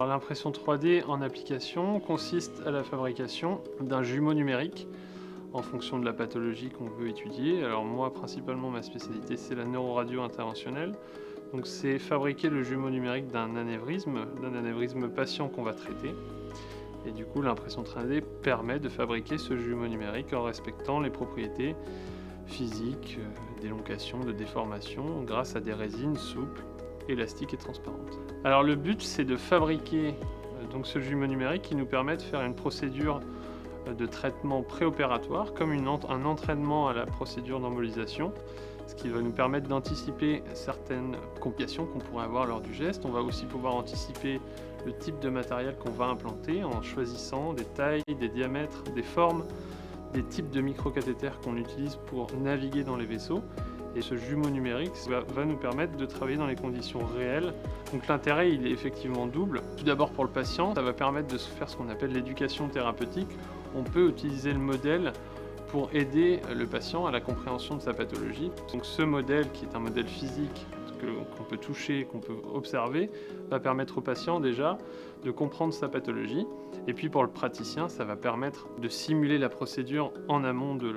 L'impression 3D en application consiste à la fabrication d'un jumeau numérique en fonction de la pathologie qu'on veut étudier. Alors moi, principalement, ma spécialité, c'est la neuroradio interventionnelle. Donc c'est fabriquer le jumeau numérique d'un anévrisme patient qu'on va traiter. Et du coup, l'impression 3D permet de fabriquer ce jumeau numérique en respectant les propriétés physiques, d'élongation, de déformation, grâce à des résines souples, élastiques et transparentes. Alors le but, c'est de fabriquer donc ce jumeau numérique qui nous permet de faire une procédure de traitement préopératoire, comme un entraînement à la procédure d'embolisation, ce qui va nous permettre d'anticiper certaines complications qu'on pourrait avoir lors du geste. On va aussi pouvoir anticiper le type de matériel qu'on va implanter en choisissant des tailles, des diamètres, des formes, des types de microcathéters qu'on utilise pour naviguer dans les vaisseaux. Et ce jumeau numérique va nous permettre de travailler dans les conditions réelles. Donc l'intérêt, il est effectivement double. Tout d'abord pour le patient, ça va permettre de faire ce qu'on appelle l'éducation thérapeutique. On peut utiliser le modèle pour aider le patient à la compréhension de sa pathologie. Donc ce modèle, qui est un modèle physique qu'on peut toucher, qu'on peut observer, va permettre au patient déjà de comprendre sa pathologie. Et puis pour le praticien, ça va permettre de simuler la procédure en amont de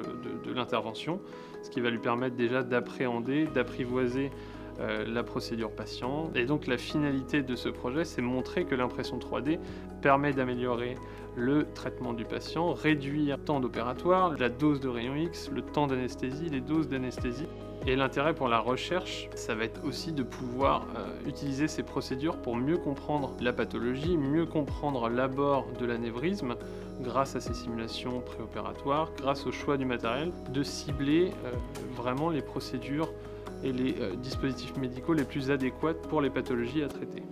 l'intervention, ce qui va lui permettre déjà d'appréhender, d'apprivoiser la procédure patient. Et donc la finalité de ce projet, c'est montrer que l'impression 3D permet d'améliorer le traitement du patient, réduire le temps d'opératoire, la dose de rayon X, le temps d'anesthésie, les doses d'anesthésie. Et l'intérêt pour la recherche, ça va être aussi de pouvoir utiliser ces procédures pour mieux comprendre la pathologie, mieux comprendre l'abord de l'anévrisme, grâce à ces simulations préopératoires, grâce au choix du matériel, de cibler vraiment les procédures et les dispositifs médicaux les plus adéquats pour les pathologies à traiter.